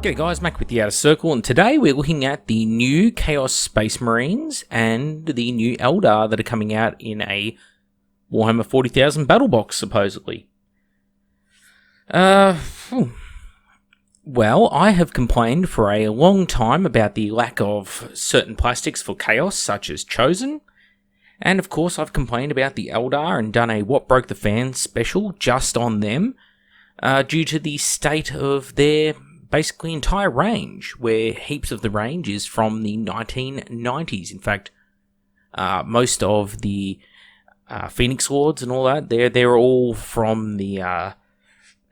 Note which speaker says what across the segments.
Speaker 1: G'day guys, Mac with the Outer Circle, and today we're looking at the new Chaos Space Marines and the new Eldar that are coming out in a Warhammer 40,000 battle box, supposedly. Well, I have complained for a long time about the lack of certain plastics for Chaos, such as Chosen, and of course I've complained about the Eldar and done a What Broke the Fans special just on them, due to the state of their basically entire range, where heaps of the range is from the 1990s. In fact, most of the Phoenix Lords and all that, they're all from the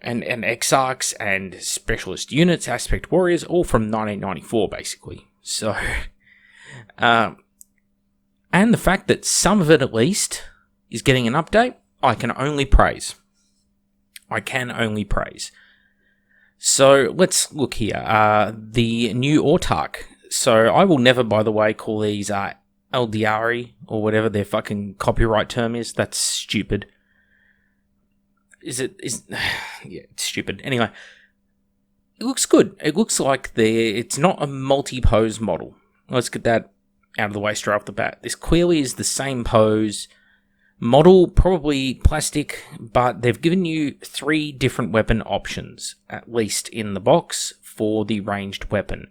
Speaker 1: and Exarchs and Specialist Units, Aspect Warriors, all from 1994 basically. So, and the fact that some of it at least is getting an update, I can only praise. So let's look here. The new Autarch. So I will never, by the way, call these Eldar or whatever their fucking copyright term is. That's stupid. Yeah, it's stupid. Anyway, it looks good. It looks like it's not a multi-pose model. Let's get that out of the way straight off the bat. This clearly is the same pose model, probably plastic, but they've given you 3 different weapon options, at least in the box, for the ranged weapon.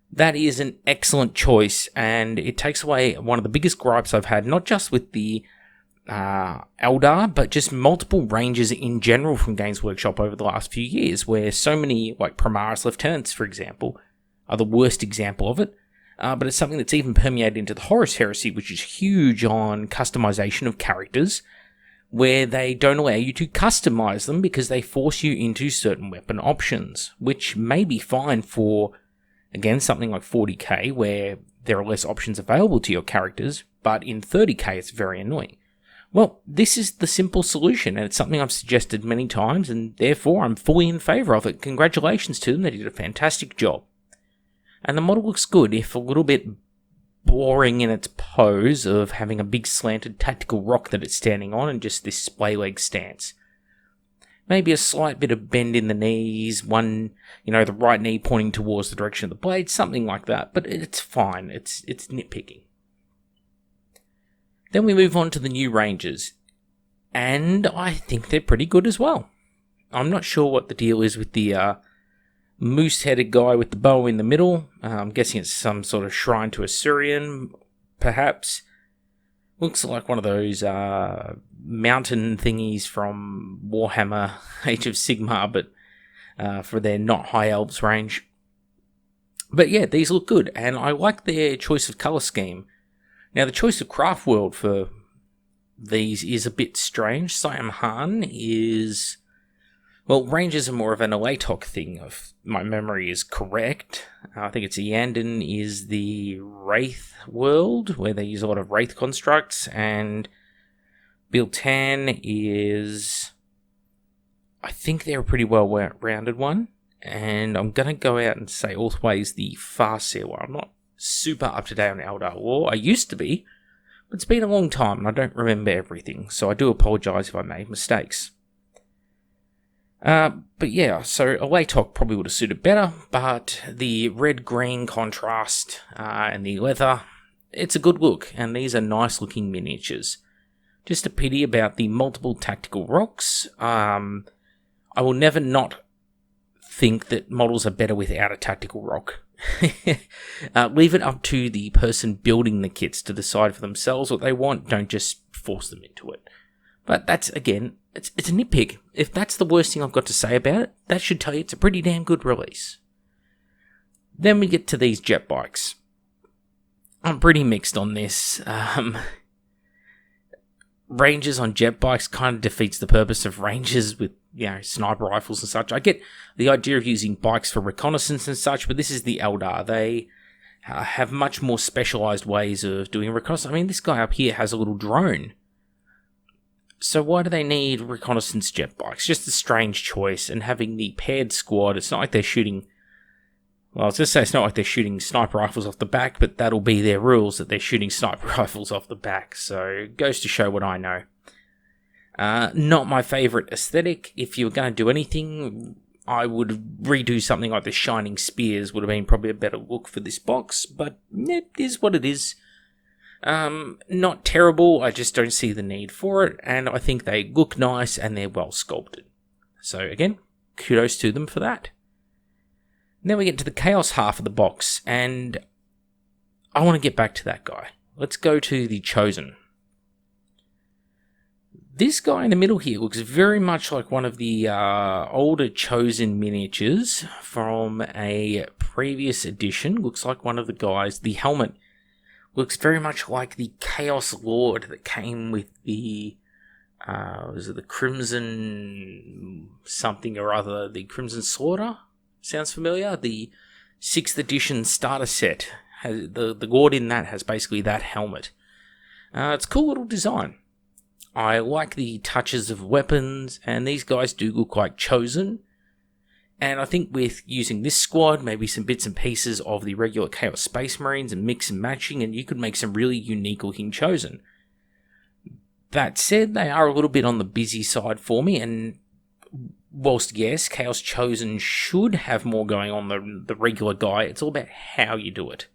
Speaker 1: That is an excellent choice, and it takes away one of the biggest gripes I've had, not just with the Eldar, but just multiple ranges in general from Games Workshop over the last few years, where so many, like Primaris Lieutenants, for example, are the worst example of it. But it's something that's even permeated into the Horus Heresy, which is huge on customization of characters, where they don't allow you to customize them because they force you into certain weapon options, which may be fine for, again, something like 40k, where there are less options available to your characters, but in 30k it's very annoying. Well, this is the simple solution, and it's something I've suggested many times, and therefore I'm fully in favour of it. Congratulations to them, they did a fantastic job. And the model looks good, if a little bit boring in its pose of having a big slanted tactical rock that it's standing on and just this splay leg stance. Maybe a slight bit of bend in the knees, the right knee pointing towards the direction of the blade, something like that, but it's fine, it's nitpicking. Then we move on to the new ranges, and I think they're pretty good as well. I'm not sure what the deal is with the moose-headed guy with the bow in the middle. I'm guessing it's some sort of shrine to Assyrian, perhaps. Looks like one of those mountain thingies from Warhammer Age of Sigmar, but for their not high elves range. But yeah, these look good, and I like their choice of colour scheme. Now, the choice of craft world for these is a bit strange. Siam Han is... Well, ranges are more of an Alatok thing, if my memory is correct. I think it's Yandon is the Wraith world, where they use a lot of Wraith constructs, and Biltan is... I think they're a pretty well-rounded one, and I'm going to go out and say Althway's the Farseer one. I'm not super up-to-date on Eldar lore. I used to be, but it's been a long time, and I don't remember everything, so I do apologise if I made mistakes. But yeah, so Alatok probably would have suited better, but the red-green contrast and the leather, it's a good look, and these are nice-looking miniatures. Just a pity about the multiple tactical rocks. I will never not think that models are better without a tactical rock. Leave it up to the person building the kits to decide for themselves what they want, don't just force them into it. But that's, again, it's a nitpick. If that's the worst thing I've got to say about it, that should tell you it's a pretty damn good release. Then we get to these jet bikes. I'm pretty mixed on this. Ranges on jet bikes kind of defeats the purpose of ranges with, sniper rifles and such. I get the idea of using bikes for reconnaissance and such, but this is the Eldar. They have much more specialised ways of doing reconnaissance. I mean, this guy up here has a little drone. So why do they need reconnaissance jet bikes? Just a strange choice. And having the paired squad, it's not like they're shooting... Well, I was going to say it's not like they're shooting sniper rifles off the back, but that'll be their rules, that they're shooting sniper rifles off the back. So it goes to show what I know. Not my favourite aesthetic. If you were going to do anything, I would redo something like the Shining Spears would have been probably a better look for this box, but it is what it is. Not terrible, I just don't see the need for it, and I think they look nice and they're well sculpted. So again, kudos to them for that. Then we get to the Chaos half of the box, and I want to get back to that guy. Let's go to the Chosen. This guy in the middle here looks very much like one of the older Chosen miniatures from a previous edition. Looks like one of the guys. The helmet looks very much like the Chaos Lord that came with the was it the Crimson something or other? The Crimson Slaughter? Sounds familiar? The 6th edition starter set. The Lord in that has basically that helmet. It's a cool little design. I like the touches of weapons, and these guys do look like Chosen. And I think with using this squad, maybe some bits and pieces of the regular Chaos Space Marines and mix and matching, and you could make some really unique looking Chosen. That said, they are a little bit on the busy side for me, and whilst yes, Chaos Chosen should have more going on than the regular guy, it's all about how you do it.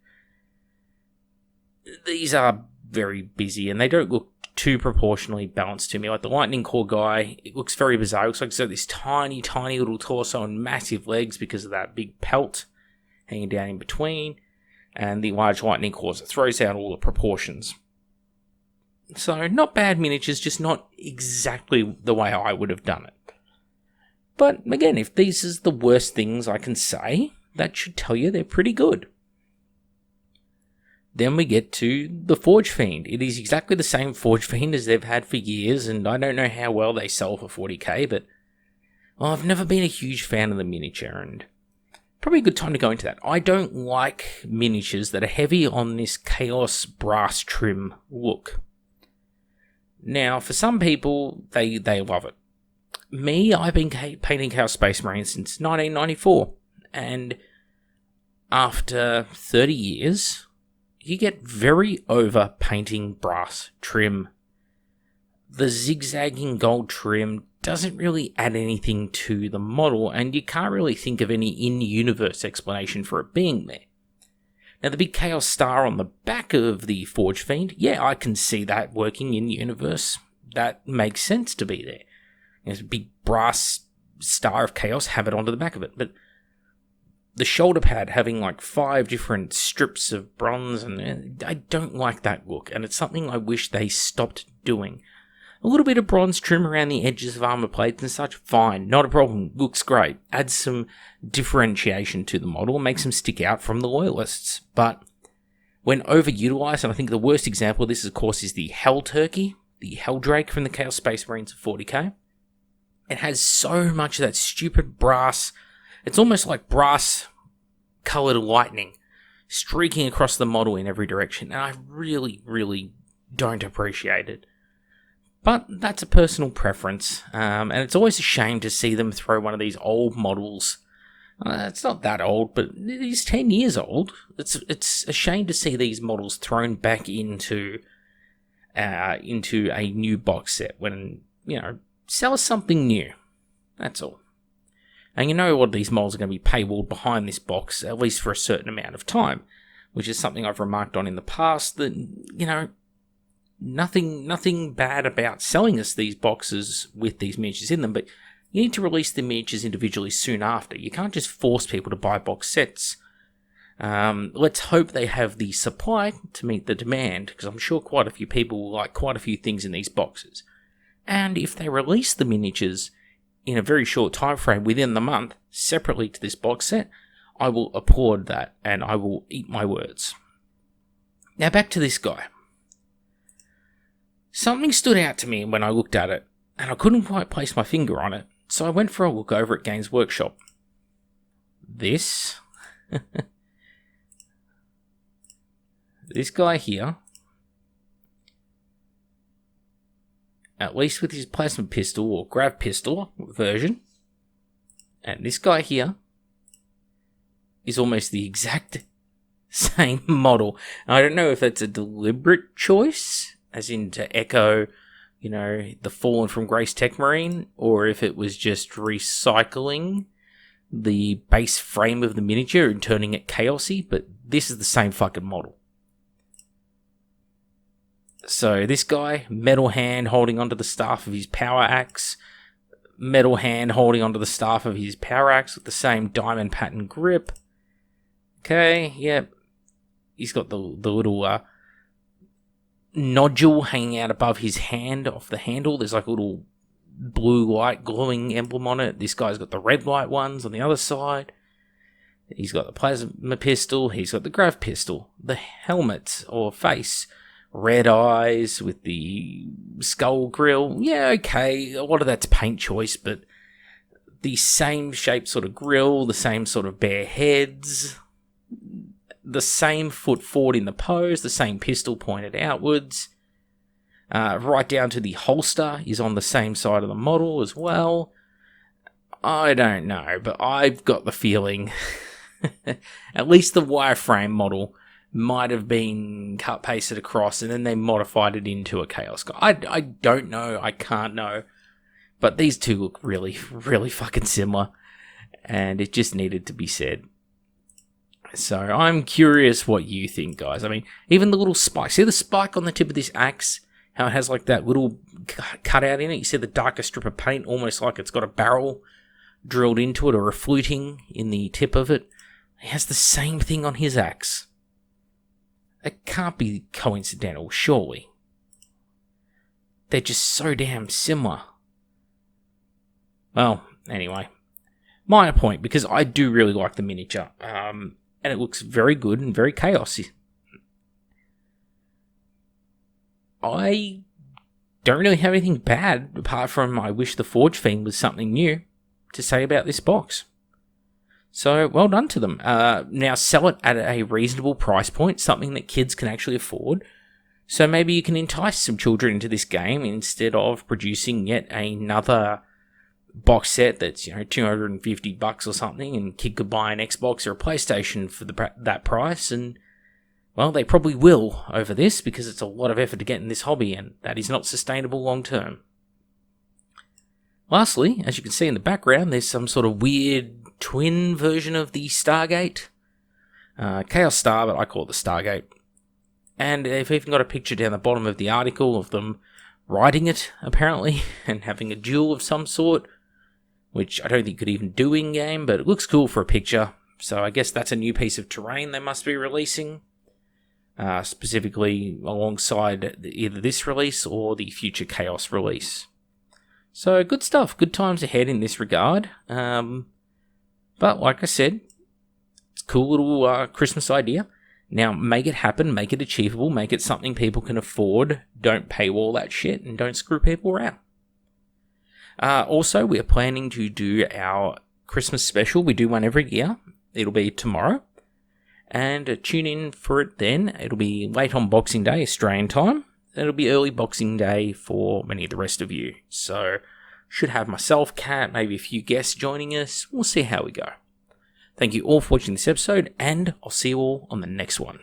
Speaker 1: These are very busy, and they don't look too proportionally balanced to me. Like the Lightning Core guy, it looks very bizarre. It looks like it's got this tiny, tiny little torso and massive legs because of that big pelt hanging down in between, and the large Lightning Cores, it throws out all the proportions. So, not bad miniatures, just not exactly the way I would have done it. But again, if these is the worst things I can say, that should tell you they're pretty good. Then we get to the Forge Fiend. It is exactly the same Forge Fiend as they've had for years, and I don't know how well they sell for 40k, but I've never been a huge fan of the miniature, and probably a good time to go into that. I don't like miniatures that are heavy on this Chaos brass trim look. Now, for some people, they love it. Me, I've been painting Chaos Space Marines since 1994, and after 30 years, you get very over painting brass trim. The zigzagging gold trim doesn't really add anything to the model, and you can't really think of any in-universe explanation for it being there. Now, the big Chaos Star on the back of the Forge Fiend, yeah, I can see that working in-universe. That makes sense to be there. There's a big brass Star of Chaos, have it onto the back of it, but the shoulder pad having like 5 different strips of bronze, and I don't like that look, and it's something I wish they stopped doing. A little bit of bronze trim around the edges of armor plates and such, fine, not a problem, looks great. Adds some differentiation to the model, makes them stick out from the loyalists. But when overutilized, and I think the worst example of this, of course, is the Hell Turkey, the Helldrake from the Chaos Space Marines of 40k. It has so much of that stupid brass. It's almost like brass-coloured lightning streaking across the model in every direction, and I really, really don't appreciate it. But that's a personal preference, and it's always a shame to see them throw one of these old models. It's not that old, but it is 10 years old. It's a shame to see these models thrown back into a new box set when, sell us something new. That's all. And you know what, these models are going to be paywalled behind this box, at least for a certain amount of time, which is something I've remarked on in the past, that, nothing bad about selling us these boxes with these miniatures in them, but you need to release the miniatures individually soon after. You can't just force people to buy box sets. Let's hope they have the supply to meet the demand, because I'm sure quite a few people will like quite a few things in these boxes. And if they release the miniatures in a very short time frame within the month, separately to this box set, I will applaud that, and I will eat my words. Now back to this guy. Something stood out to me when I looked at it, and I couldn't quite place my finger on it, so I went for a look over at Games Workshop. This guy here, at least with his plasma pistol or grav pistol version, and this guy here is almost the exact same model. And I don't know if that's a deliberate choice, as in to echo, the Fallen from Grace Tech Marine, or if it was just recycling the base frame of the miniature and turning it chaosy, but this is the same fucking model. So this guy, metal hand holding onto the staff of his power axe, metal hand holding onto the staff of his power axe with the same diamond pattern grip. Okay, yep. He's got the little nodule hanging out above his hand off the handle. There's like a little blue light glowing emblem on it. This guy's got the red light ones on the other side. He's got the plasma pistol. He's got the grav pistol. The helmet or face. Red eyes with the skull grill. Yeah, okay. A lot of that's paint choice, but the same shaped sort of grill, the same sort of bare heads, the same foot forward in the pose, the same pistol pointed outwards. Right down to the holster is on the same side of the model as well. I don't know, but I've got the feeling at least the wireframe model might have been cut pasted across and then they modified it into a Chaos guy. I don't know, I can't know, but these two look really, really fucking similar, and it just needed to be said. So I'm curious what you think, guys. I mean, even the little spike, see the spike on the tip of this axe? How it has like that little cutout in it. You see the darker strip of paint, almost like it's got a barrel drilled into it or a fluting in the tip of it. He has the same thing on his axe. It can't be coincidental, surely. They're just so damn similar. Well, anyway. Minor point, because I do really like the miniature. And it looks very good and very chaosy. I don't really have anything bad, apart from I wish the Forge Fiend was something new, to say about this box. So, well done to them. Now, sell it at a reasonable price point, something that kids can actually afford. So maybe you can entice some children into this game instead of producing yet another box set that's, $250 or something, and kid could buy an Xbox or a PlayStation for that price, and well, they probably will over this because it's a lot of effort to get in this hobby, and that is not sustainable long term. Lastly, as you can see in the background, there's some sort of weird twin version of the Stargate. Chaos Star, but I call it the Stargate. And they've even got a picture down the bottom of the article of them riding it, apparently, and having a duel of some sort, which I don't think could even do in-game, but it looks cool for a picture. So I guess that's a new piece of terrain they must be releasing. Specifically alongside either this release or the future Chaos release. So good stuff, good times ahead in this regard. But like I said, it's a cool little Christmas idea. Now make it happen, make it achievable, make it something people can afford. Don't paywall that shit and don't screw people around. Also, we're planning to do our Christmas special. We do one every year. It'll be tomorrow. And tune in for it then. It'll be late on Boxing Day, Australian time. It'll be early Boxing Day for many of the rest of you. So, should have myself, Kat, maybe a few guests joining us. We'll see how we go. Thank you all for watching this episode, and I'll see you all on the next one.